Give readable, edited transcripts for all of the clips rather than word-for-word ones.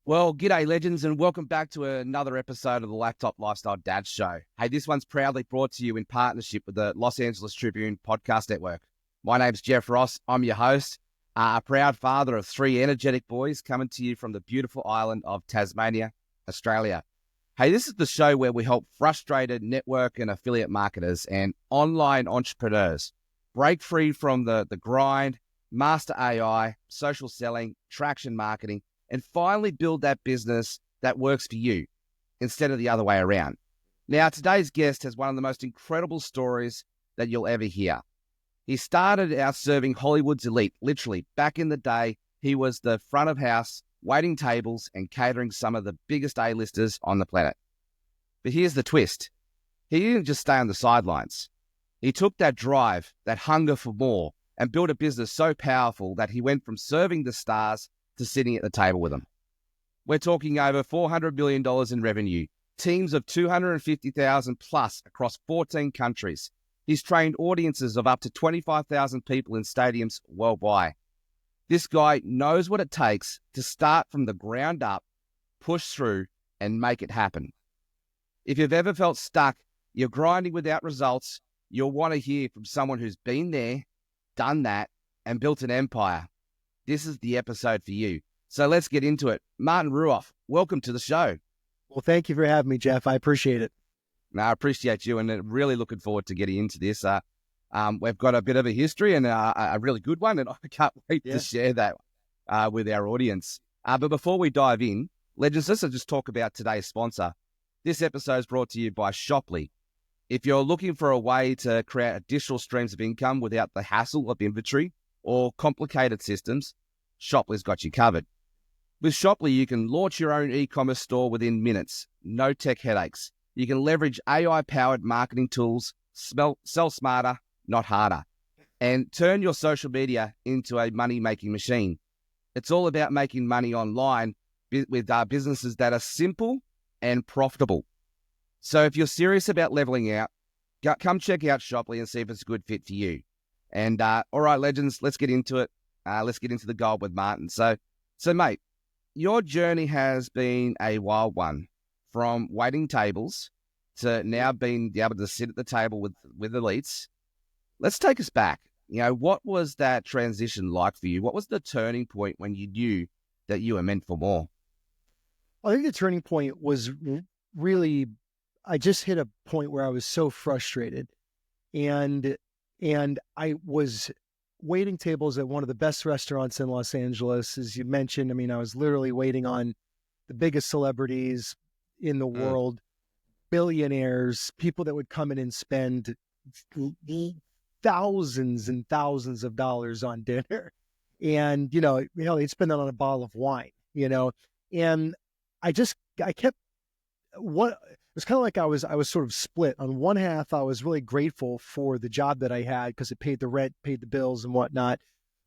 Well, g'day, legends, and welcome back to another episode of the Laptop Lifestyle Dad Show. Hey, this one's proudly brought to you in partnership with the Los Angeles Tribune Podcast Network. My name's Jeff Ross. I'm your host, a proud father of three energetic boys coming to you from the beautiful island of Tasmania, Australia. Hey, this is the show where we help frustrated network and affiliate marketers and online entrepreneurs break free from the grind, master AI, social selling, traction marketing, and finally build that business that works for you instead of the other way around. Now, today's guest has one of the most incredible stories that you'll ever hear. He started out serving Hollywood's elite. Literally, back in the day, he was the front of house, waiting tables and catering some of the biggest A-listers on the planet. But here's the twist. He didn't just stay on the sidelines. He took that drive, that hunger for more, and built a business so powerful that he went from serving the stars to sitting at the table with them. We're talking over $400 million in revenue, teams of 250,000 plus across 14 countries. He's trained audiences of up to 25,000 people in stadiums worldwide. This guy knows what it takes to start from the ground up, push through, and make it happen. If you've ever felt stuck, you're grinding without results, you'll want to hear from someone who's been there, done that, and built an empire. This is the episode for you. So let's get into it. Martin Ruof, welcome to the show. Well, thank you for having me, Jeff. I appreciate it. No, I appreciate you and really looking forward to getting into this. We've got a bit of a history and a really good one, and I can't wait to share that with our audience. But before we dive in, legends, let's just talk about today's sponsor. This episode is brought to you by Shoply. If you're looking for a way to create additional streams of income without the hassle of inventory or complicated systems, Shoply's got you covered. With Shoply, you can launch your own e-commerce store within minutes, no tech headaches. You can leverage AI-powered marketing tools, sell smarter, not harder, and turn your social media into a money-making machine. It's all about making money online with businesses that are simple and profitable. So if you're serious about leveling out, come check out Shoply and see if it's a good fit for you. And all right, legends, let's get into it. Let's get into the gold with Martin. So mate, your journey has been a wild one, from waiting tables to now being able to sit at the table with elites. Let's take us back. You know, what was that transition like for you? What was the turning point when you knew that you were meant for more? I think the turning point was really, I just hit a point where I was so frustrated, and I was waiting tables at one of the best restaurants in Los Angeles, as you mentioned. I mean, I was literally waiting on the biggest celebrities in the world, billionaires, people that would come in and spend thousands and thousands of dollars on dinner. And, they'd spend that on a bottle of wine, and I kept it was kind of like I was sort of split. On one half, I was really grateful for the job that I had because it paid the rent, paid the bills and whatnot.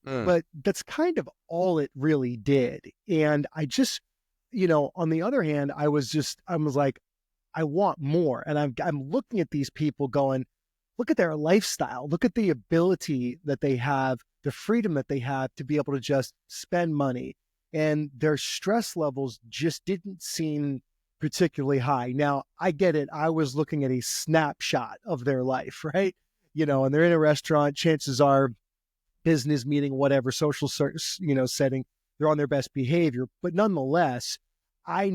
But that's kind of all it really did. And I just, on the other hand, I was like, I want more. And I'm looking at these people going, look at their lifestyle. Look at the ability that they have, the freedom that they have to be able to just spend money. And their stress levels just didn't seem particularly high. Now, I get it. I was looking at a snapshot of their life, right? And they're in a restaurant, chances are business meeting, whatever, social, setting, they're on their best behavior. But nonetheless, I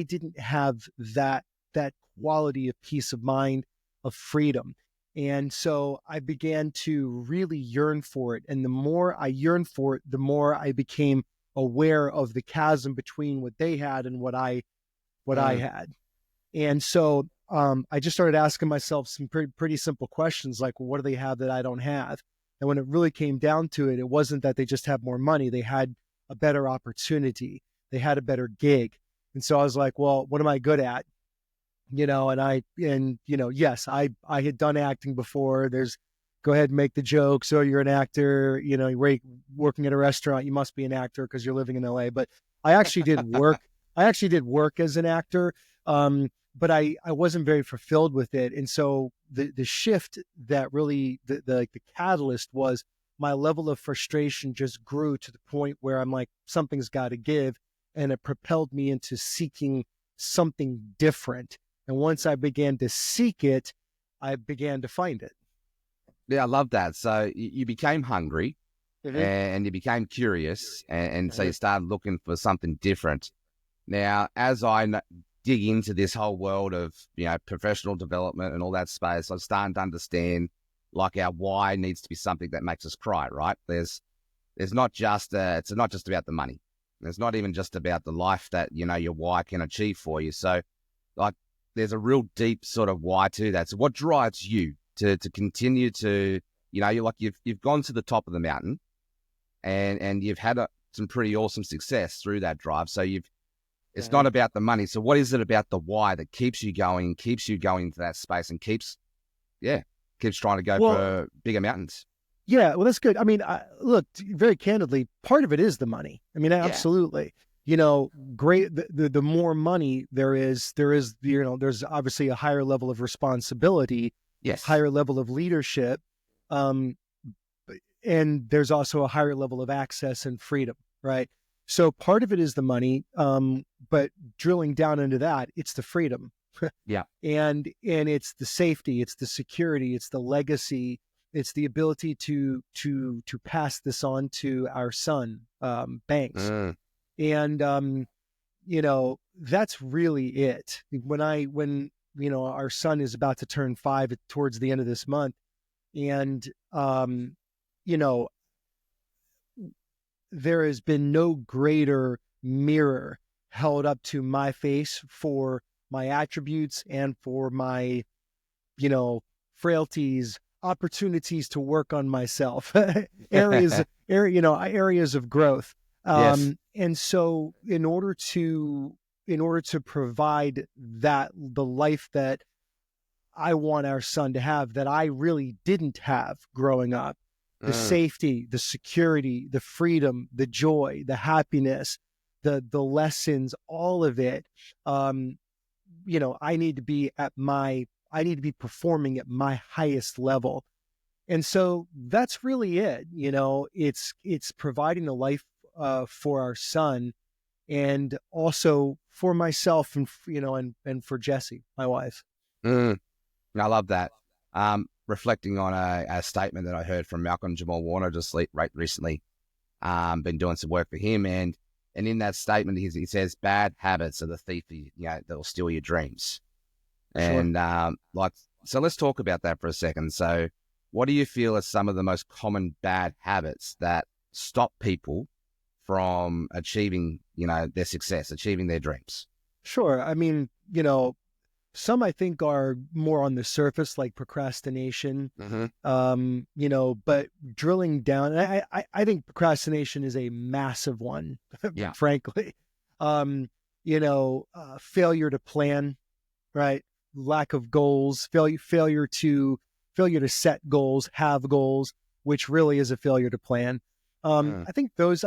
didn't have that quality of peace of mind, of freedom. And so I began to really yearn for it. And the more I yearned for it, the more I became aware of the chasm between what they had and what I had. And so I just started asking myself some pretty simple questions like, well, what do they have that I don't have? And when it really came down to it, it wasn't that they just had more money. They had a better opportunity. They had a better gig. And so I was like, well, what am I good at? Yes, I had done acting before. Go ahead and make the joke. So you're an actor, you're working at a restaurant, you must be an actor because you're living in LA. But I actually did work. I actually did work as an actor, but I wasn't very fulfilled with it. And so the shift that really, the catalyst was my level of frustration just grew to the point where I'm like, something's got to give. and it propelled me into seeking something different. And once I began to seek it, I began to find it. Yeah, I love that. So you became hungry and you became curious, and so you started looking for something different. Now, as I dig into this whole world of, professional development and all that space, I'm starting to understand like our why needs to be something that makes us cry, right? There's not just, it's not just about the money. It's not even just about the life that, your why can achieve for you. So like there's a real deep sort of why to that. So what drives you to continue to, you've gone to the top of the mountain and you've had some pretty awesome success through that drive. So it's not about the money. So what is it about the why that keeps you going into that space and keeps trying to go for bigger mountains? Yeah, well, that's good. I mean, look, very candidly, part of it is the money. I mean, absolutely. Great. The more money there is, there's obviously a higher level of responsibility, higher level of leadership, and there's also a higher level of access and freedom, right? So part of it is the money, but drilling down into that, it's the freedom. And it's the safety, it's the security, it's the legacy, it's the ability to pass this on to our son, Banks. And that's really it. When our son is about to turn 5 towards the end of this month, and there has been no greater mirror held up to my face for my attributes and for my, frailties, opportunities to work on myself, areas of growth. And so in order to provide the life that I want our son to have, that I really didn't have growing up, the safety, the security, the freedom, the joy, the happiness, the lessons, all of it, I need to be performing at my highest level. And so that's really it. It's providing a life for our son, and also for myself, and and for Jessie, my wife. I love that. Reflecting on a statement that I heard from Malcolm Jamal Warner just recently, been doing some work for him, and in that statement he says bad habits are the thief that'll steal your dreams. Sure. And so let's talk about that for a second. So what do you feel are some of the most common bad habits that stop people from achieving their success, achieving their dreams? Sure. I mean, some I think are more on the surface, like procrastination. But drilling down, I think procrastination is a massive one, frankly. Failure to plan, right? Lack of goals, failure to set goals, have goals, which really is a failure to plan. I think those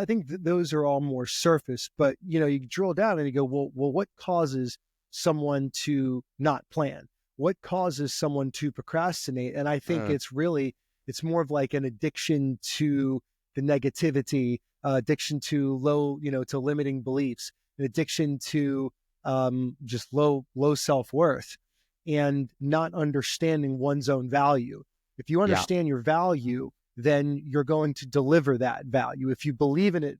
are all more surface, but you drill down and you go, well, what causes someone to not plan? What causes someone to procrastinate? And I think it's more of like an addiction to the negativity, addiction to to limiting beliefs, an addiction to just low self-worth, and not understanding one's own value. If you understand your value, then you're going to deliver that value. If you believe in it,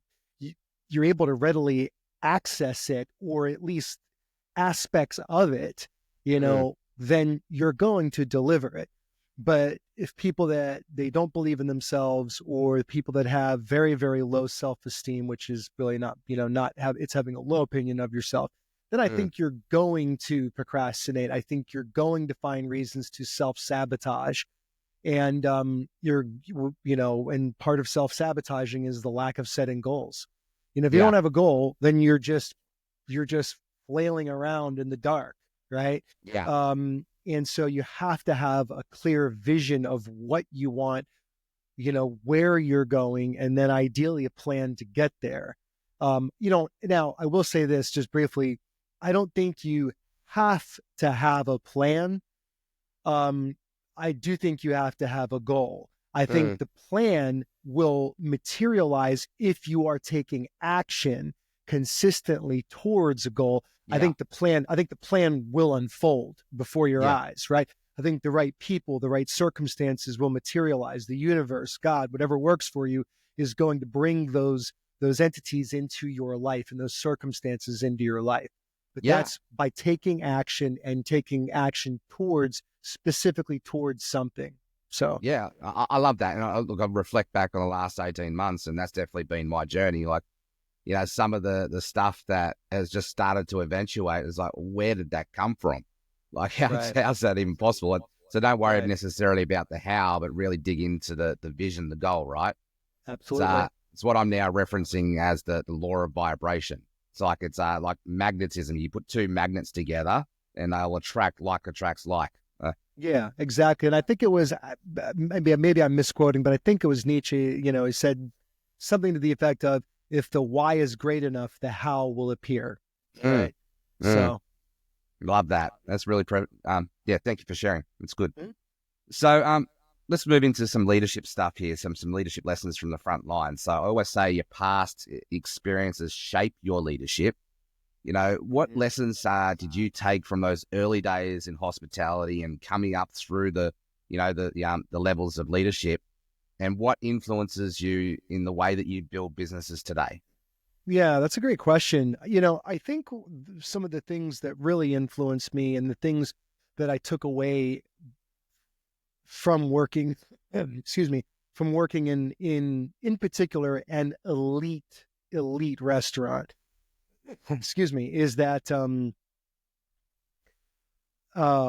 you're able to readily access it, or at least aspects of it, then you're going to deliver it. But if people that they don't believe in themselves, or people that have very, very low self-esteem, which is really not, it's having a low opinion of yourself, then I think you're going to procrastinate. I think you're going to find reasons to self-sabotage. And and part of self-sabotaging is the lack of setting goals. If you don't have a goal, then you're just flailing around in the dark, right? And so you have to have a clear vision of what you want, where you're going, and then ideally a plan to get there. Now I will say this just briefly. I don't think you have to have a plan. I do think you have to have a goal. I think the plan will materialize if you are taking action consistently towards a goal, Yeah. I think the plan will unfold before your eyes, right? I think the right people, the right circumstances will materialize. The universe, God, whatever works for you is going to bring those entities into your life and those circumstances into your life. But that's by taking action and taking action specifically towards something. So yeah, I love that. And I reflect back on the last 18 months, and that's definitely been my journey. Like, you know, some of the stuff that has just started to eventuate is like, where did that come from? Like, how's that even possible? So don't worry necessarily about the how, but really dig into the vision, the goal, right? Absolutely. It's what I'm now referencing as the law of vibration. It's like magnetism. You put two magnets together and they'll attract, like attracts like. Yeah, exactly. And I think it was, maybe I'm misquoting, but I think it was Nietzsche, you know, he said something to the effect of, if the why is great enough, the how will appear. Right. So love that. That's really, thank you for sharing. It's good. So, let's move into some leadership stuff here, some leadership lessons from the front line. So I always say your past experiences shape your leadership. You know, what lessons did you take from those early days in hospitality and coming up through the levels of leadership, and what influences you in the way that you build businesses today? Yeah, that's a great question. You know, I think some of the things that really influenced me and the things that I took away from working, from working in particular an elite restaurant, is that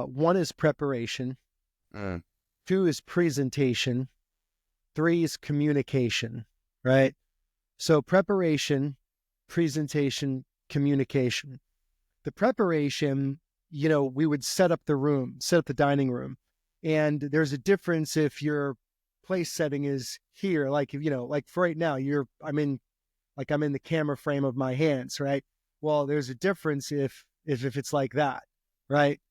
one is preparation, two is presentation, three is communication, right? So preparation, presentation, communication. The preparation, you know, we would set up the dining room. And there's a difference if your place setting is here, like, you know, like for right now, I'm in the camera frame of my hands, right? Well, there's a difference if it's like that, right?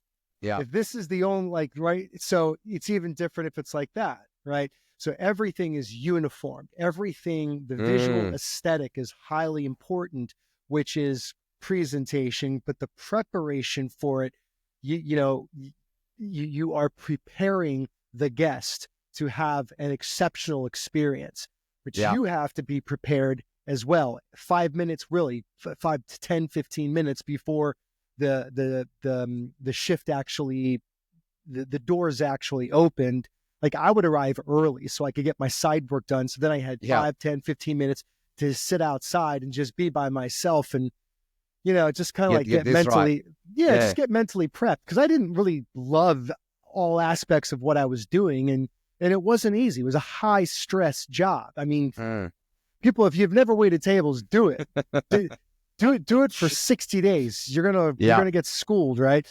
Yeah. If this is the only, right? So it's even different if it's like that, right? So everything is uniform. Everything, the visual aesthetic is highly important, which is presentation, but the preparation for it, you are preparing the guest to have an exceptional experience, which you have to be prepared as well. 5 minutes, really 5 to 10, 15 minutes before the shift actually, the doors actually opened. Like, I would arrive early so I could get my side work done. So then I had 5, 10, 15 minutes to sit outside and just be by myself and, you know, just kind of like get mentally, just get mentally prepped, because I didn't really love all aspects of what I was doing. And it wasn't easy. It was a high stress job. I mean, people, if you've never waited tables, do it. do it for 60 days. You're going to get schooled, right?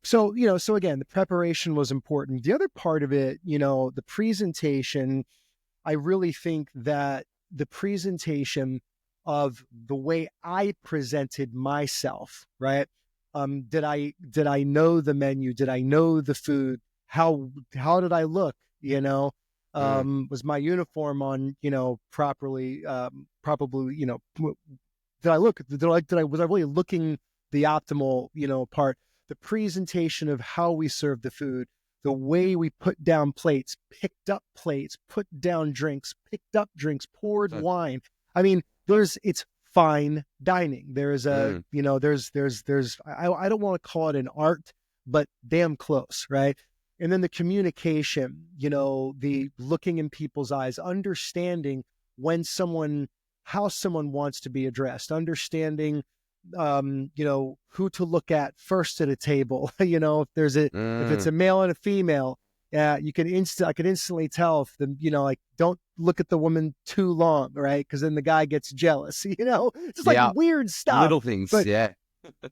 So, you know, so again, the preparation was important. The other part of it, you know, the presentation, I really think that the presentation of the way I presented myself, right? Did I know the menu? Did I know the food? How did I look? You know, was my uniform on, you know, properly, probably, you know, was I really looking the optimal, you know, part? The presentation of how we serve the food, the way we put down plates, picked up plates, put down drinks, picked up drinks, poured wine. I mean, it's fine dining. There's a, you know, I don't want to call it an art, but damn close, right? And then the communication, you know, the looking in people's eyes, understanding how someone wants to be addressed, understanding, you know, who to look at first at a table. You know, if it's a male and a female, I could instantly tell if you know, like, don't look at the woman too long, right? Because then the guy gets jealous. You know, just like weird stuff, little things,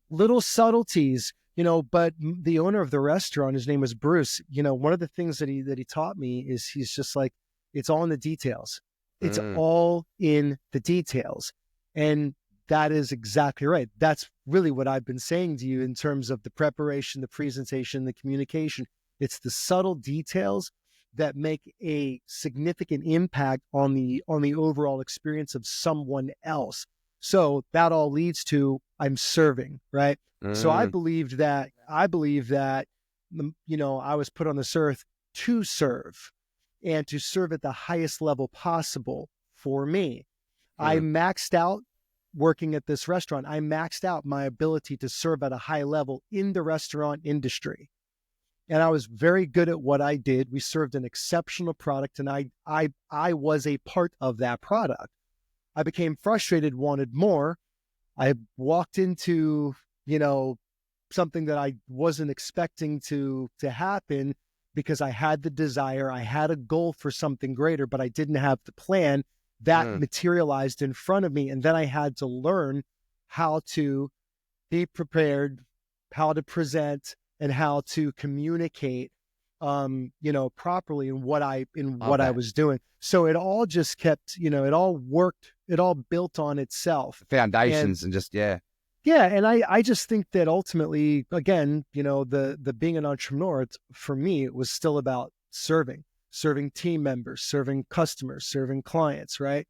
little subtleties. You know, but the owner of the restaurant, his name was Bruce. You know, one of the things that he taught me is, he's just like, it's all in the details. It's all in the details, and that is exactly right. That's really what I've been saying to you in terms of the preparation, the presentation, the communication. It's the subtle details that make a significant impact on the overall experience of someone else. So that all leads to I'm serving, right? So I Mm. believe that I was put on this earth to serve and to serve at the highest level possible for me. I Mm. maxed out working at this restaurant. I maxed out my ability to serve at a high level in the restaurant industry. And I was very good at what I did. We served an exceptional product, and I was a part of that product. I became frustrated, wanted more. I walked into, something that I wasn't expecting to happen because I had the desire, I had a goal for something greater, but I didn't have the plan. That Mm. materialized in front of me, and then I had to learn how to be prepared, how to present, and how to communicate, properly in what Love I that. was doing. So it all just kept, it all worked, it all built on itself. And Foundations and just, yeah. yeah, and I just think that ultimately, again, the being an entrepreneur, for me, it was still about serving team members, serving customers, serving clients, right?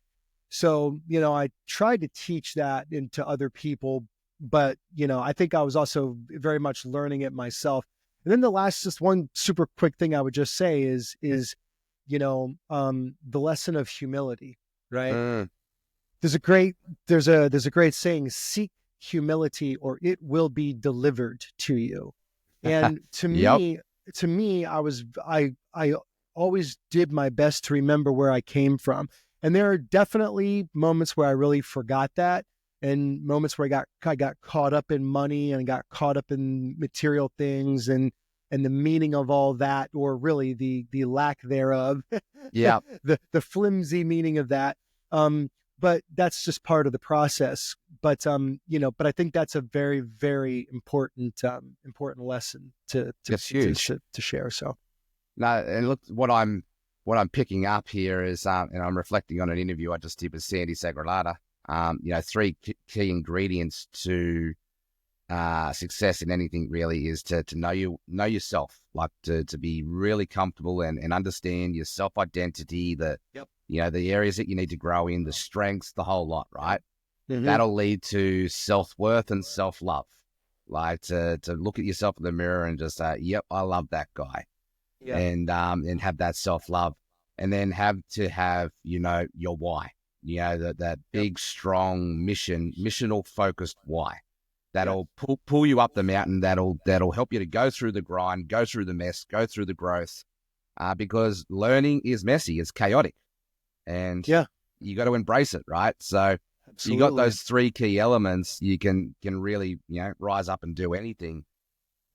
So, I tried to teach that into other people, but, I think I was also very much learning it myself. And then just one super quick thing I would just say is, the lesson of humility, right? Mm. There's a great saying, seek humility or it will be delivered to you. And Yep. to me, I always did my best to remember where I came from. And there are definitely moments where I really forgot that, and moments where I got caught up in money and got caught up in material things and the meaning of all that, or really the lack thereof, Yep. the flimsy meaning of that. But that's just part of the process. But but I think that's a very, very important lesson That's huge. to share. So No, and look, what I'm picking up here is, and I'm reflecting on an interview I just did with Sandy Sagralata. Three key ingredients to success in anything really is to know yourself, like to be really comfortable and understand your self identity, Yep. The areas that you need to grow in, the strengths, the whole lot, right? Mm-hmm. That'll lead to self-worth and self-love. Like to look at yourself in the mirror and just say, yep, I love that guy. Yeah. And have that self-love, and then have to have, your why, that big, strong missional focused why. That'll pull you up the mountain. That'll help you to go through the grind, go through the mess, go through the growth, because learning is messy, it's chaotic, and you got to embrace it, right? So Absolutely. you got those three key elements, you can really, rise up and do anything.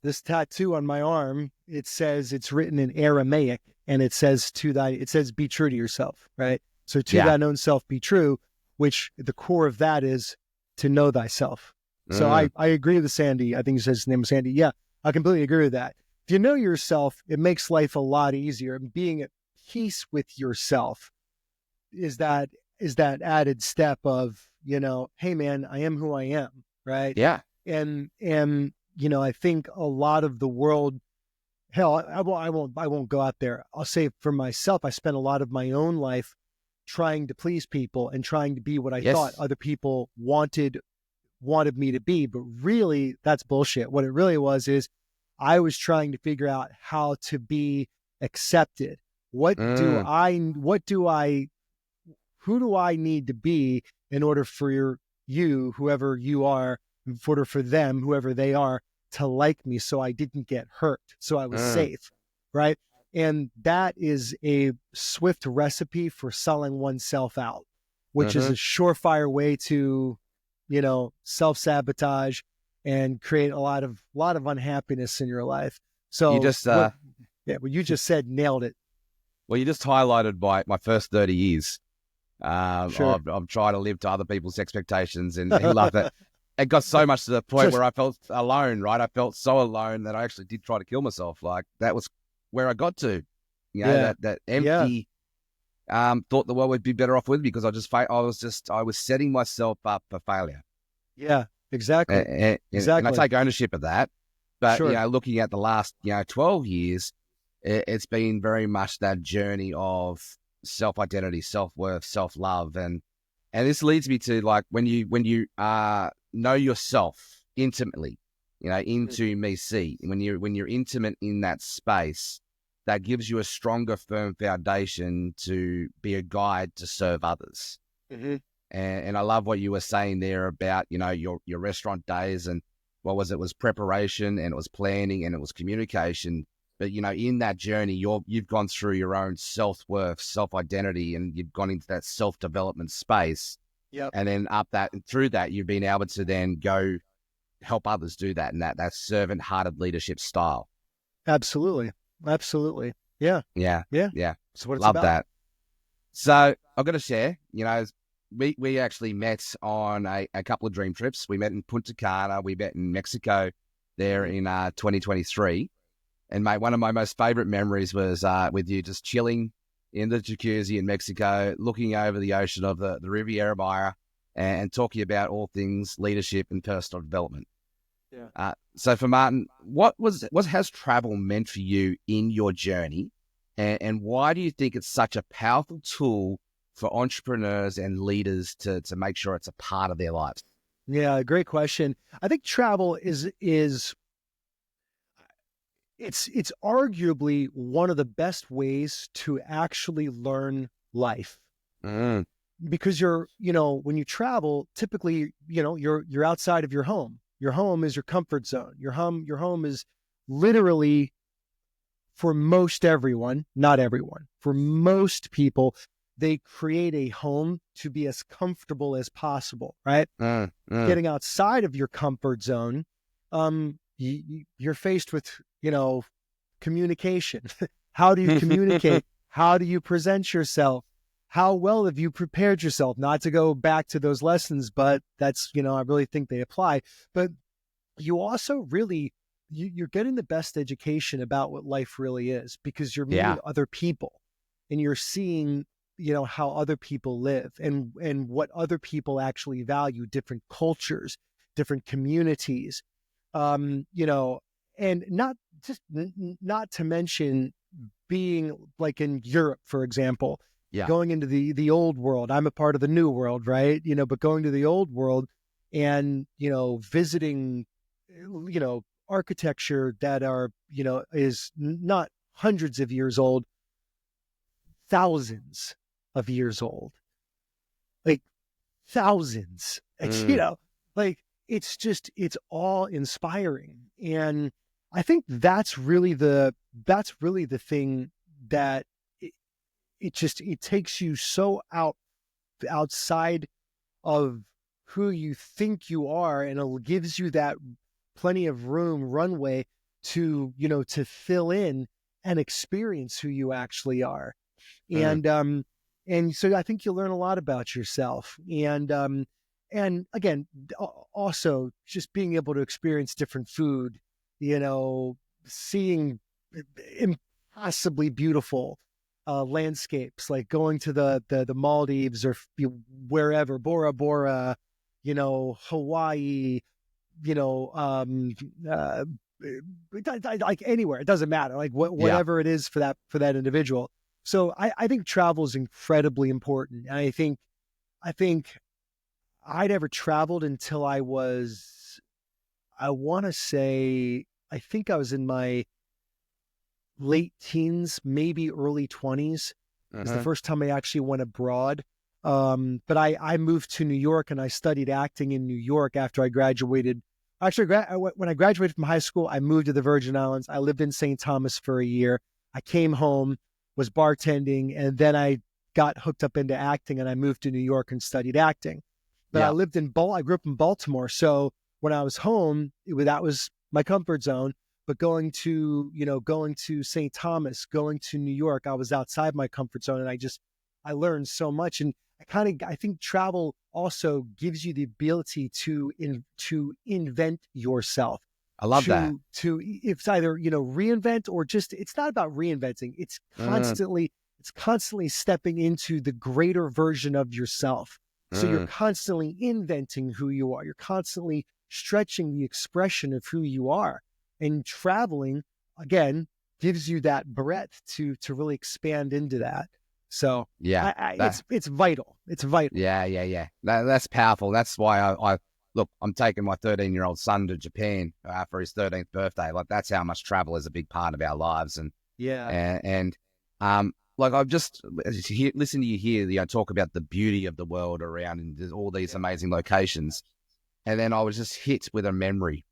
This tattoo on my arm, it's written in Aramaic, and it says be true to yourself, right? So to thine own self be true, which the core of that is to know thyself. So I agree with Sandy. I think he says his name was Sandy. Yeah, I completely agree with that. If you know yourself, it makes life a lot easier. And being at peace with yourself is that added step of, hey man, I am who I am, right? Yeah. And I think a lot of the world, hell, I won't go out there. I'll say for myself, I spent a lot of my own life trying to please people and trying to be what I thought other people wanted me to be. But really, that's bullshit. What it really was is I was trying to figure out how to be accepted. Who do I need to be in order for you, whoever you are, in order for them, whoever they are, to like me, so I didn't get hurt, so I was safe, right? And that is a swift recipe for selling oneself out, which is a surefire way to, self-sabotage and create a lot of unhappiness in your life. So you just what you just said nailed it. Well, you just highlighted my first 30 years. Sure. I've tried to live to other people's expectations and love that. It got so much to the point where I felt alone, right? I felt so alone that I actually did try to kill myself. Like that was where I got to, that empty, thought the world would be better off with me because I was setting myself up for failure. Yeah, exactly. And I take ownership of that. But, sure. Looking at the last, 12 years, it's been very much that journey of self-identity, self-worth, self-love. And And this leads me to like when you know yourself intimately, into me see. When you're intimate in that space, that gives you a stronger, firm foundation to be a guide to serve others. Mm-hmm. And I love what you were saying there about, your restaurant days, and what was it? It was preparation, and it was planning, and it was communication. But, in that journey, you've gone through your own self-worth, self-identity, and you've gone into that self-development space. Yep. And then and through that, you've been able to then go help others do that, and that servant-hearted leadership style. Absolutely. Absolutely. Yeah. Yeah. Yeah. Yeah. That's what it's Love about. that. So I've got to share, we actually met on a couple of dream trips. We met in Punta Cana. We met in Mexico there in 2023. And mate, one of my most favorite memories was with you just chilling in the jacuzzi in Mexico, looking over the ocean of the Riviera Maya, and talking about all things leadership and personal development. Yeah. So for Martin, what has travel meant for you in your journey, and why do you think it's such a powerful tool for entrepreneurs and leaders to make sure it's a part of their lives? Yeah, great question. I think travel is it's arguably one of the best ways to actually learn life. Mm. Because when you travel, typically, you're outside of your home. Your home is your comfort zone. Your home is literally, for most everyone, not everyone, for most people, they create a home to be as comfortable as possible, right? Getting outside of your comfort zone, you're faced with, communication. How do you communicate? How do you present yourself? How well have you prepared yourself? Not to go back to those lessons, but that's, I really think they apply. But you also really, you're getting the best education about what life really is, because you're meeting other people and you're seeing, how other people live and what other people actually value, different cultures, different communities, and not to mention being like in Europe, for example, going into the old world. I'm a part of the new world, right? But going to the old world and, visiting, architecture that is not hundreds of years old, thousands of years old, like thousands, it's all inspiring. And I think that's really the thing that it takes you so outside of who you think you are, and it gives you that plenty of runway to fill in and experience who you actually are. And so I think you'll learn a lot about yourself. And again, also just being able to experience different food, seeing impossibly beautiful landscapes, like going to the Maldives or wherever, Bora Bora, Hawaii, like anywhere, it doesn't matter, like whatever it is for that individual. So I think travel is incredibly important. And I think I never traveled until I want to say, I think I was in my late teens, maybe early 20s. It's the first time I actually went abroad. But I moved to New York and I studied acting in New York after I graduated. Actually, when I graduated from high school, I moved to the Virgin Islands. I lived in St. Thomas for a year. I came home, was bartending, and then I got hooked up into acting, and I moved to New York and studied acting. But I grew up in Baltimore. So when I was home, that was my comfort zone. But going to St. Thomas, going to New York, I was outside my comfort zone, and I learned so much. And I think travel also gives you the ability to invent yourself. I love that. It's either, reinvent, or just, it's not about reinventing. It's constantly stepping into the greater version of yourself. So you're constantly inventing who you are. You're constantly stretching the expression of who you are. And traveling, again, gives you that breadth to really expand into that. So Yeah. it's vital. It's vital. Yeah. That's powerful. That's why I look, I'm taking my 13-year-old son to Japan for his 13th birthday. Like, that's how much travel is a big part of our lives. Like, I've just listened to you here, talk about the beauty of the world around and there's all these amazing locations. And then I was just hit with a memory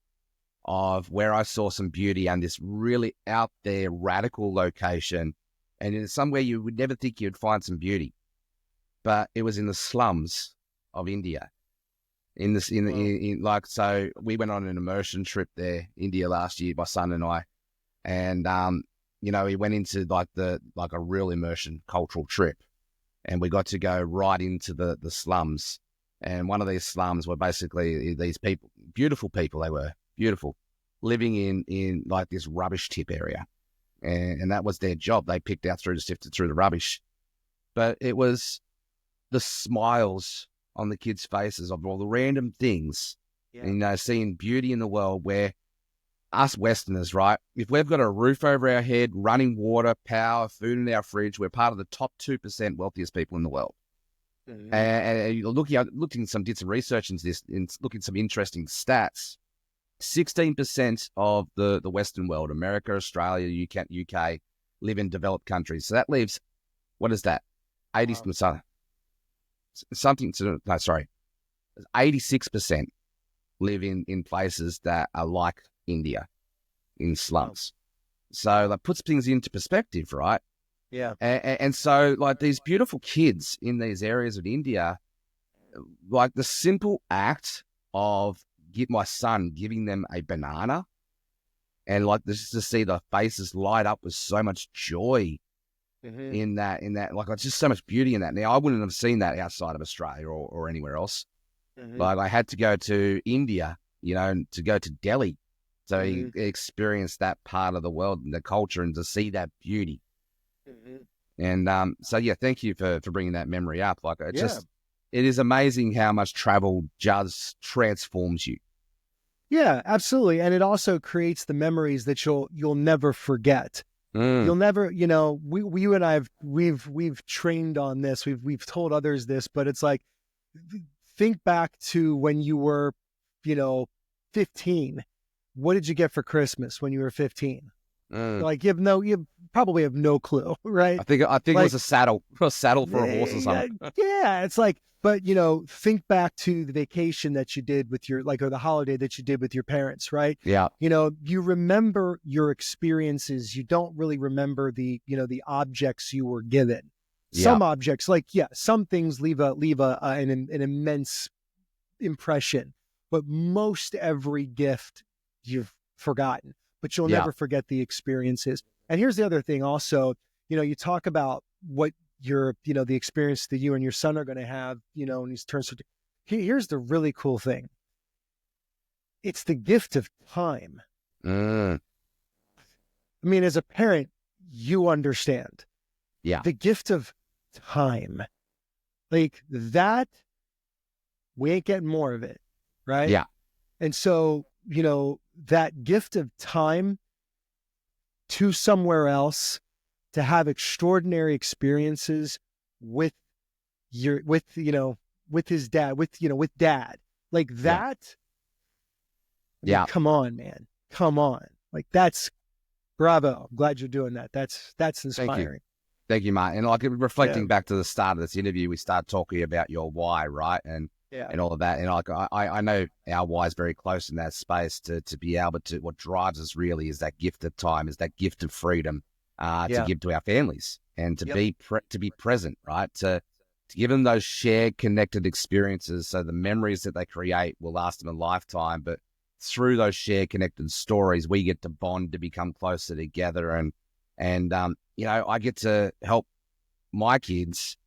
of where I saw some beauty and this really out there radical location. And it's somewhere you would never think you'd find some beauty, but it was in the slums of India. So we went on an immersion trip there, India last year, my son and I, and we went into like a real immersion cultural trip, and we got to go right into the slums. And one of these slums were basically these people, beautiful people, they were beautiful, living in like this rubbish tip area. And that was their job. They picked out sifted through the rubbish. But it was the smiles on the kids' faces of all the random things, seeing beauty in the world where us Westerners, right, if we've got a roof over our head, running water, power, food in our fridge, we're part of the top 2% wealthiest people in the world. Mm-hmm. And did some research into this, and looking at some interesting stats. 16% of the Western world, America, Australia, UK, live in developed countries. So that leaves, what is that? 86% live in places that are like India, in slums. So that puts things into perspective, right? Yeah. And so, like, these beautiful kids in these areas of India, like the simple act of my son giving them a banana, and like just to see the faces light up with so much joy in that, like, it's just so much beauty in that. Now, I wouldn't have seen that outside of Australia or anywhere else. Like, I had to go to India, to go to Delhi, so he experienced that part of the world and the culture, and to see that beauty. And thank you for bringing that memory up. Like, it is amazing how much travel just transforms you. Yeah, absolutely. And it also creates the memories that you'll never forget. You'll never, you and I we've trained on this. We've told others this, but it's like, think back to when you were, 15. What did you get for Christmas when you were 15? Like, you probably have no clue, right? I think it was a saddle for a horse or something. Yeah, it's like, but think back to the vacation that you did with your, or the holiday that you did with your parents, right? Yeah. You remember your experiences. You don't really remember the objects you were given. Some objects, some things leave an immense impression, but most every gift you've forgotten, but you'll never forget the experiences. And here's the other thing also, you talk about what the experience that you and your son are going to have, when he turns 15. Here's the really cool thing. It's the gift of time. I mean, as a parent, you understand. Yeah. The gift of time. Like that, we ain't getting more of it, right? Yeah. And so, that gift of time to somewhere else, to have extraordinary experiences with his dad, with dad, like that. Yeah. I mean, come on, man. Come on. Like, that's bravo. I'm glad you're doing that. That's inspiring. Thank you, Martin. And like, reflecting back to the start of this interview, we started talking about your why, right? And all of that. And like, I know our why is very close in that space to be able to, what drives us really is that gift of time, is that gift of freedom to give to our families, and to be present, right? To give them those shared, connected experiences, so the memories that they create will last them a lifetime. But through those shared, connected stories, we get to bond, to become closer together, and I get to help my kids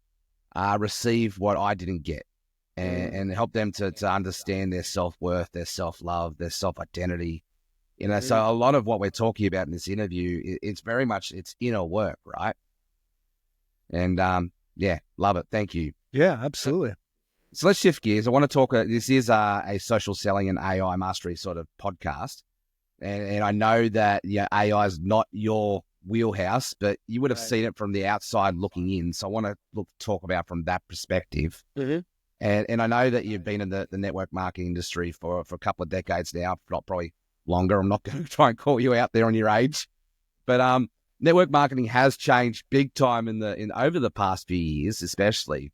receive what I didn't get, and help them to understand their self-worth, their self-love, their self-identity. So a lot of what we're talking about in this interview, it's very much, it's inner work, right? And love it. Thank you. Yeah, absolutely. So let's shift gears. I want to talk, this is a social selling and AI mastery sort of podcast. And I know that AI is not your wheelhouse, but you would have Right. seen it from the outside looking in. So I want to talk about from that perspective. Mm-hmm. And I know that you've been in the network marketing industry for a couple of decades now, not probably longer. I'm not going to try and call you out there on your age, but network marketing has changed big time in over the past few years, especially.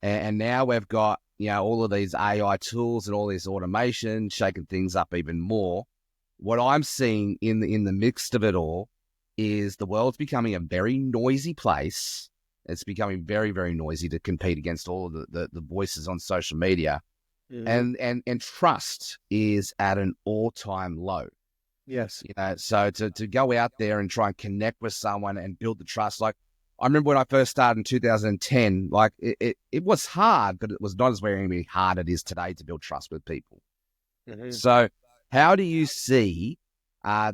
And now we've got, all of these AI tools and all this automation shaking things up even more. What I'm seeing in the midst of it all is the world's becoming a very noisy place. It's becoming very, very noisy to compete against all of the voices on social media. Mm-hmm. And trust is at an all-time low. Yes. So to go out there and try and connect with someone and build the trust, like I remember when I first started in 2010, like it was hard, but it was not as very hard it is today to build trust with people. Mm-hmm. So how do you see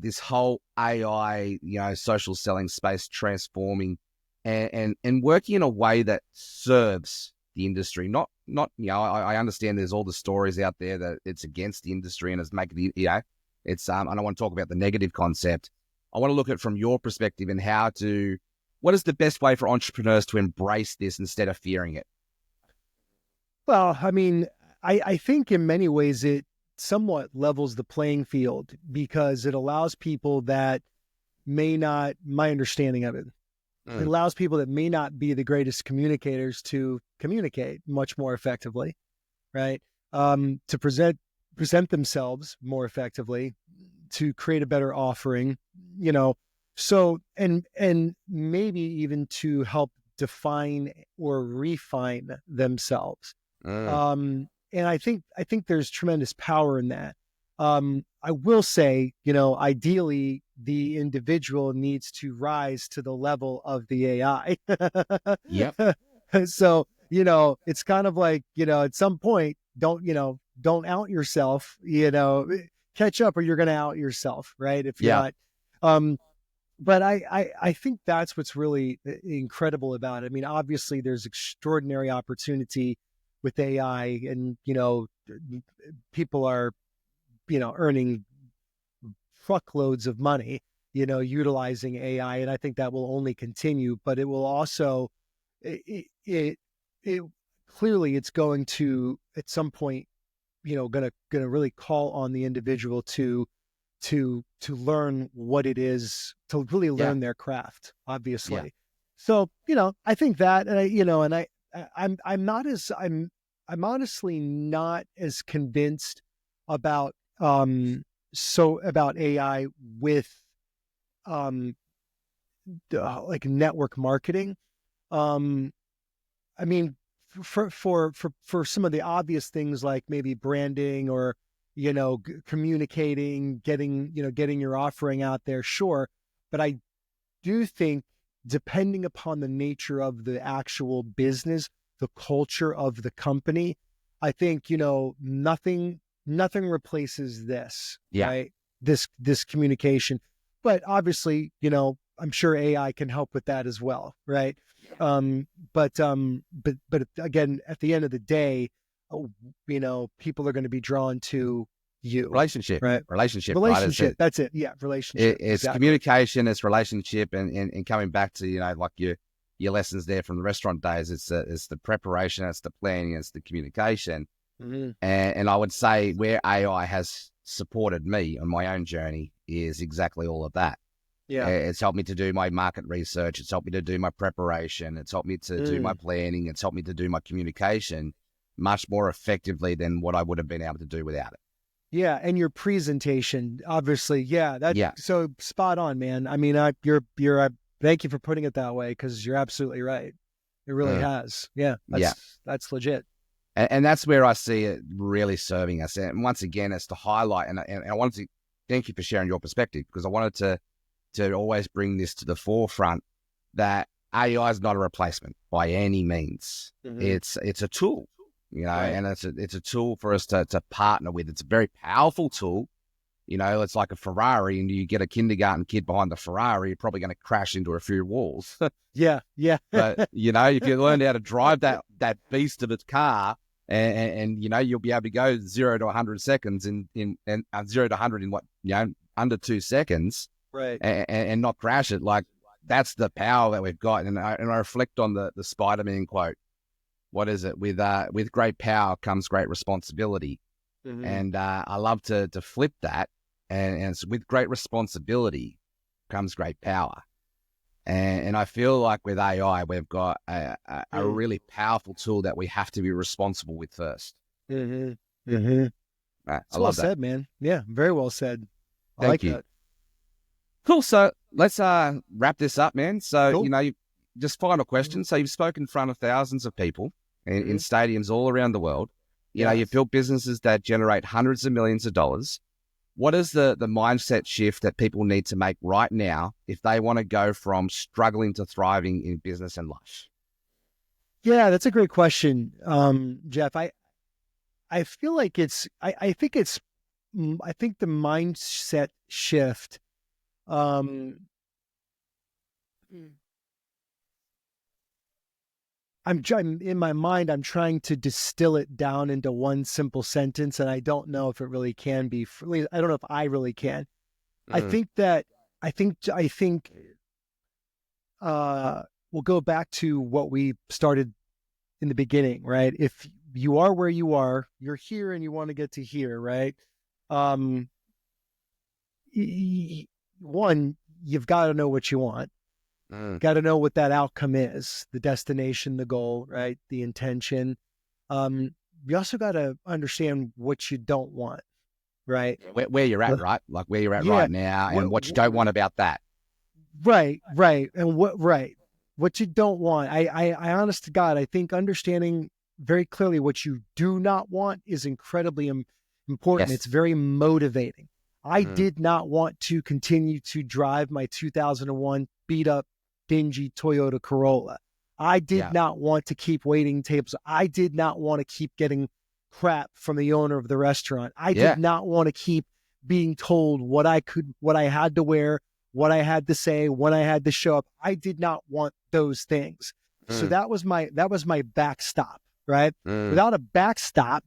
this whole AI, social selling space transforming and working in a way that serves the industry? Not I understand there's all the stories out there that it's against the industry and it's making it, it's I don't want to talk about the negative concept. I want to look at it from your perspective and what is the best way for entrepreneurs to embrace this instead of fearing it? Well, I mean, I think in many ways it somewhat levels the playing field because it allows people that may not, my understanding of it, it allows people that may not be the greatest communicators to communicate much more effectively, right? To present themselves more effectively, to create a better offering, so and maybe even to help define or refine themselves. And I think there's tremendous power in that. I will say, ideally the individual needs to rise to the level of the AI. Yep. So, it's kind of like, at some point, don't out yourself, catch up or you're going to out yourself. Right. If you're Yeah. not, but I think that's what's really incredible about it. I mean, obviously there's extraordinary opportunity with AI and, people are, earning truckloads of money, utilizing AI. And I think that will only continue, but it will also, it clearly it's going to, at some point, going to really call on the individual to learn what it is, to really learn their craft, obviously. Yeah. So, I think that, and I'm honestly not as convinced about, about AI with, like network marketing. I mean, for some of the obvious things like maybe branding or, communicating, getting your offering out there. Sure. But I do think depending upon the nature of the actual business, the culture of the company, I think, nothing replaces this, Yeah. right? This communication, but obviously, I'm sure AI can help with that as well. Right. But again, at the end of the day, people are going to be drawn to you, Relationship, right? right? That's it. Yeah. Relationship. It's Exactly. communication, it's relationship, and coming back to like your lessons there from the restaurant days. It's the preparation, it's the planning, it's the communication, and I would say where AI has supported me on my own journey is exactly all of that. Yeah. It's helped me to do my market research. It's helped me to do my preparation. It's helped me to do my planning. It's helped me to do my communication much more effectively than what I would have been able to do without it. Yeah, and your presentation, obviously, Yeah. So spot on, man. I mean, thank you for putting it that way because you're absolutely right. It really has. Yeah, that's legit. And that's where I see it really serving us. And once again, it's to highlight, and I wanted to thank you for sharing your perspective because I wanted to always bring this to the forefront that AI is not a replacement by any means. It's a tool, right. And it's a tool for us to partner with. It's a very powerful tool. It's like a Ferrari, and you get a kindergarten kid behind the Ferrari, you're probably going to crash into a few walls. Yeah. But if you learn how to drive that beast of a car, and you'll be able to go 0 to 100 seconds in 0 to 100 in under 2 seconds, right, and not crash it. Like that's the power that we've got. And I reflect on the Spider-Man quote. What is it? With great power comes great responsibility. Mm-hmm. And I love to flip that. And so with great responsibility comes great power. And I feel like with AI, we've got a really powerful tool that we have to be responsible with first. Mm-hmm. Mm-hmm. I well love that. said, man. Yeah, very well said. I Thank like you. that. Cool. So let's wrap this up, man. So, Cool. just final question. So you've spoken in front of thousands of people in stadiums all around the world. You've built businesses that generate hundreds of millions of dollars. What is the mindset shift that people need to make right now if they want to go from struggling to thriving in business and life? Yeah, that's a great question, Jeff. I feel like I think the mindset shift, I'm in my mind, I'm trying to distill it down into one simple sentence, and I don't know if it really can be. I don't know if I really can. I think we'll go back to what we started in the beginning, right? If you are where you are, you're here and you want to get to here, right? One, you've got to know what you want. Got to know what that outcome is, the destination, the goal, right? The intention. You also got to understand what you don't want, right? Where you're at, right? Like where you're at right now and what you don't want about that. Right. And what you don't want. I honest to God, I think understanding very clearly what you do not want is incredibly important. Yes. It's very motivating. I did not want to continue to drive my 2001 beat up, dingy Toyota Corolla. I did not want to keep waiting tables. I did not want to keep getting crap from the owner of the restaurant. I did not want to keep being told what I had to wear, what I had to say, when I had to show up. I did not want those things. So that was my backstop, right? Without a backstop,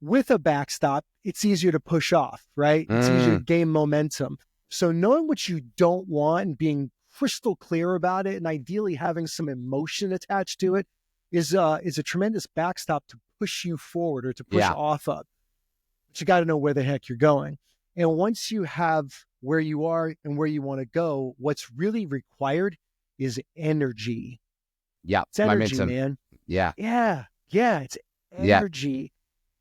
with a backstop, it's easier to push off, right? It's easier to gain momentum. So knowing what you don't want and being crystal clear about it, and ideally having some emotion attached to it, is a tremendous backstop to push you forward or to push off of. But you got to know where the heck you're going. And once you have where you are and where you want to go, what's really required is energy. Yeah, it's energy, momentum. Man. Yeah, it's energy,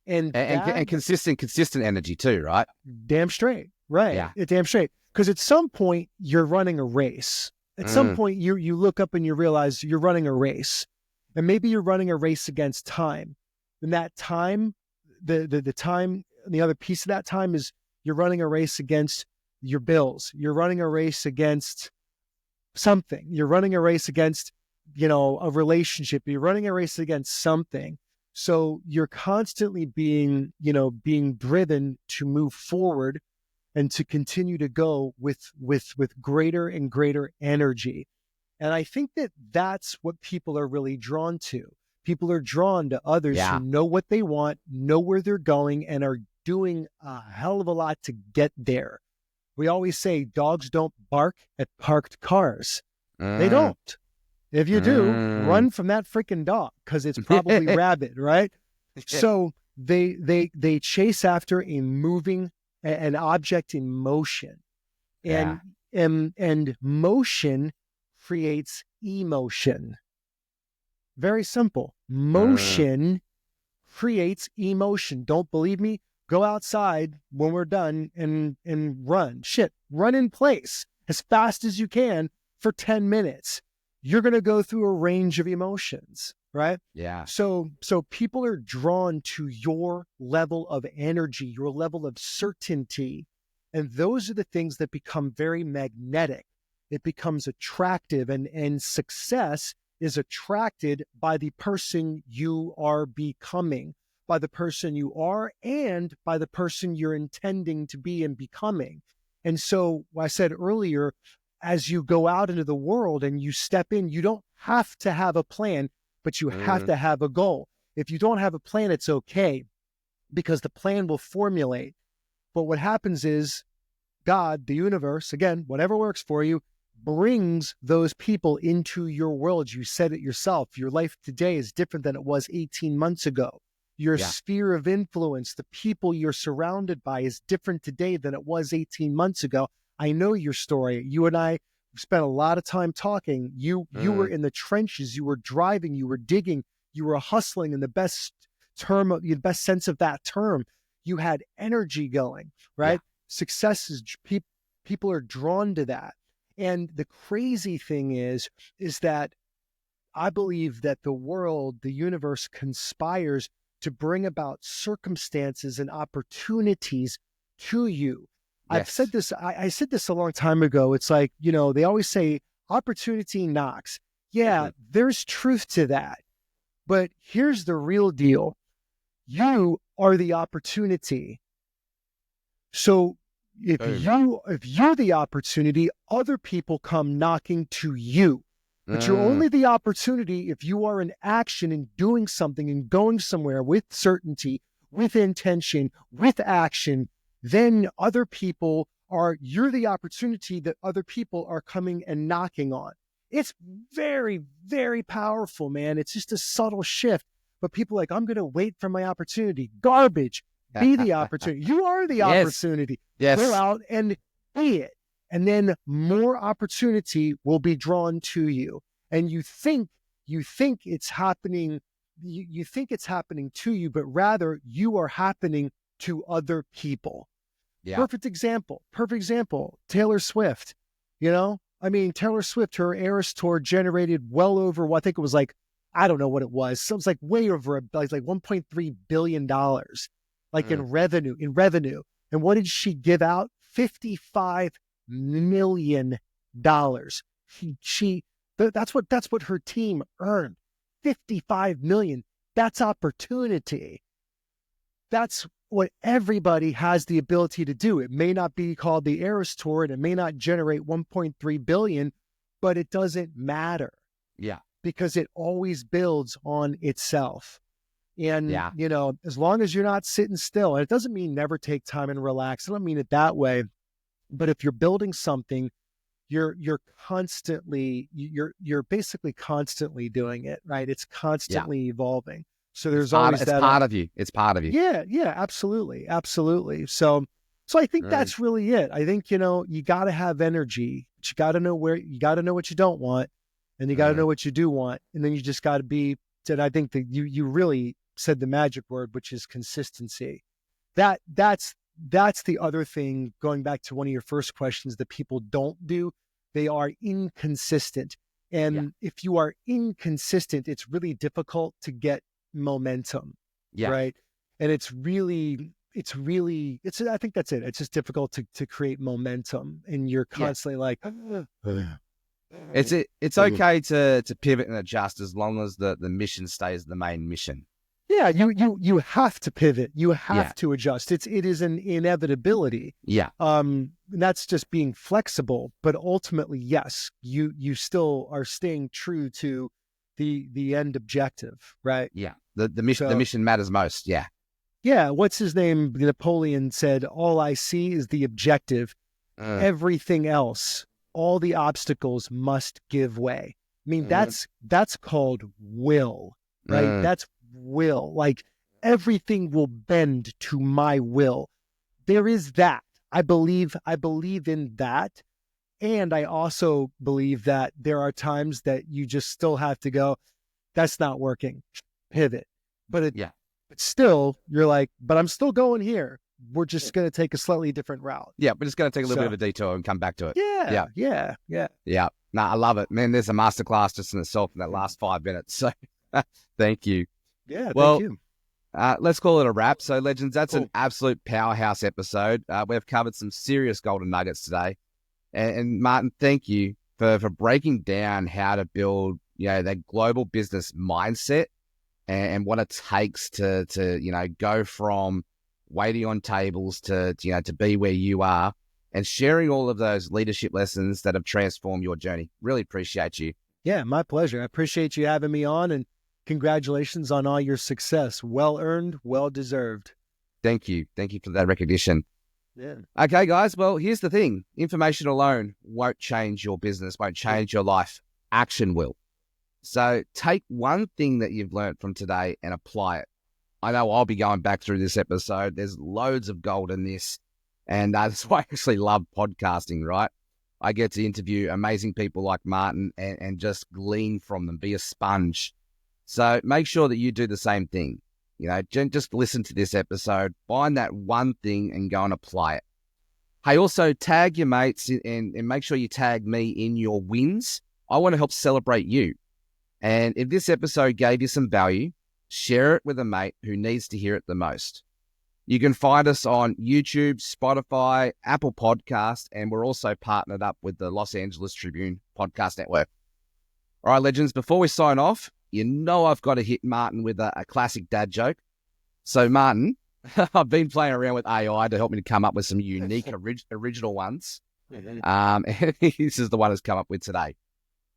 and consistent energy too, right? Damn straight, right? Yeah, damn straight. Because at some point you're running a race. At some point you look up and you realize you're running a race, and maybe you're running a race against time. And that time, the time, the other piece of that time is you're running a race against your bills. You're running a race against something. You're running a race against, a relationship. You're running a race against something. So you're constantly being driven to move forward and to continue to go with greater and greater energy. And I think that's what people are really drawn to. People are drawn to others who know what they want, know where they're going, and are doing a hell of a lot to get there. We always say dogs don't bark at parked cars. They don't. If you do, run from that freaking dog, because it's probably rabid, right? So they chase after an object in motion, and motion creates emotion. Very simple. Motion creates emotion. Don't believe me? Go outside when we're done and run. Run in place as fast as you can for 10 minutes. You're going to go through a range of emotions, right? Yeah. So people are drawn to your level of energy, your level of certainty. And those are the things that become very magnetic. It becomes attractive, and success is attracted by the person you are becoming, by the person you are, and by the person you're intending to be and becoming. And so I said earlier, as you go out into the world and you step in, you don't have to have a plan, but you have to have a goal. If you don't have a plan, it's okay, because the plan will formulate. But what happens is God, the universe, again, whatever works for you, brings those people into your world. You said it yourself. Your life today is different than it was 18 months ago. Your sphere of influence, the people you're surrounded by, is different today than it was 18 months ago. I know your story. You and I spent a lot of time talking. You were in the trenches. You were driving. You were digging. You were hustling in the best sense of that term. You had energy going, right? Yeah. Success is people are drawn to that. And the crazy thing is that I believe that the world, the universe conspires to bring about circumstances and opportunities to you. Yes. I've said this, I said this a long time ago. It's like, they always say opportunity knocks. Yeah, there's truth to that. But here's the real deal. You are the opportunity. So if you're the opportunity, other people come knocking to you. But you're only the opportunity if you are in action and doing something and going somewhere with certainty, with intention, with action. Then you're the opportunity that other people are coming and knocking on. It's very, very powerful, man. It's just a subtle shift. But people are like, I'm going to wait for my opportunity. Garbage. Be the opportunity. You are the opportunity. Yes. Go out and be it. And then more opportunity will be drawn to you. And you think it's happening. You think it's happening to you, but rather you are happening to other people. Yeah. Perfect example. Taylor Swift. Taylor Swift, her Eras tour generated well over what I think it was like, I don't know what it was. So it was like way over like $1.3 billion, in revenue. And what did she give out? $55 million. That's what her team earned. $55 million. That's opportunity. That's what everybody has the ability to do. It may not be called the Eras Tour and it may not generate 1.3 billion, but it doesn't matter. Yeah. Because it always builds on itself. And, as long as you're not sitting still, and it doesn't mean never take time and relax. I don't mean it that way. But if you're building something, you're basically constantly doing it, right? It's constantly evolving. So there's always that. It's part of you. Yeah, absolutely. So I think that's really it. I think, you got to have energy, but you got to know what you don't want, and you got to know what you do want. And then you just got to be, and I think that you really said the magic word, which is consistency. That's the other thing, going back to one of your first questions, that people don't do. They are inconsistent. And if you are inconsistent, it's really difficult to get momentum. Yeah. Right. And I think that's it. It's just difficult to create momentum, and you're constantly it's okay to pivot and adjust as long as the mission stays the main mission. Yeah, you have to pivot. You have to adjust. It is an inevitability. Yeah. That's just being flexible. But ultimately, yes, you still are staying true to the end objective, right? Yeah. The mission matters most. Yeah. Yeah. What's his name? Napoleon said, "All I see is the objective. Everything else, all the obstacles must give way." I mean, that's called will, right? That's will. Like, everything will bend to my will. There is that. I believe in that. And I also believe that there are times that you just still have to go, that's not working. Pivot. But still, you're like, but I'm still going here. We're just going to take a slightly different route. Yeah, we're just going to take a little bit of a detour and come back to it. Yeah. No, I love it. Man, there's a masterclass just in itself in that last 5 minutes. So thank you. Yeah, well, thank you. Let's call it a wrap. So, legends, that's an absolute powerhouse episode. We've covered some serious golden nuggets today. And Martin, thank you for breaking down how to build, that global business mindset and what it takes to go from waiting on tables to be where you are, and sharing all of those leadership lessons that have transformed your journey. Really appreciate you. Yeah, my pleasure. I appreciate you having me on, and congratulations on all your success. Well earned, well deserved. Thank you. Thank you for that recognition. Yeah. Okay, guys. Well, here's the thing. Information alone won't change your business, won't change your life. Action will. So take one thing that you've learned from today and apply it. I know I'll be going back through this episode. There's loads of gold in this. And that's why I actually love podcasting, right? I get to interview amazing people like Martin and just glean from them, be a sponge. So make sure that you do the same thing. You know, just listen to this episode, find that one thing and go and apply it. Hey, also tag your mates and make sure you tag me in your wins. I want to help celebrate you. And if this episode gave you some value, share it with a mate who needs to hear it the most. You can find us on YouTube, Spotify, Apple Podcast, and we're also partnered up with the Los Angeles Tribune Podcast Network. All right, legends, before we sign off, you know I've got to hit Martin with a classic dad joke. So, Martin, I've been playing around with AI to help me to come up with some unique original ones. And this is the one that's come up with today.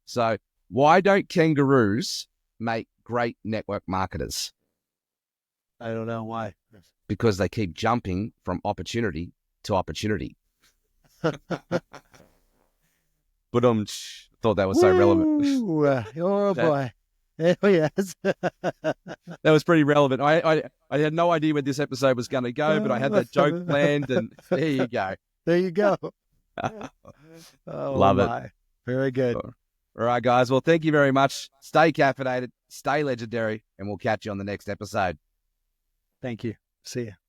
So, why don't kangaroos make great network marketers? I don't know why. Because they keep jumping from opportunity to opportunity. But thought that was so relevant. Oh boy. Oh yes. That was pretty relevant. I had no idea where this episode was going to go, but I had that joke planned, and there you go. There you go. Oh, love my. it. Very good. All right, guys. Well, thank you very much. Stay caffeinated, stay legendary, and we'll catch you on the next episode. Thank you. See you.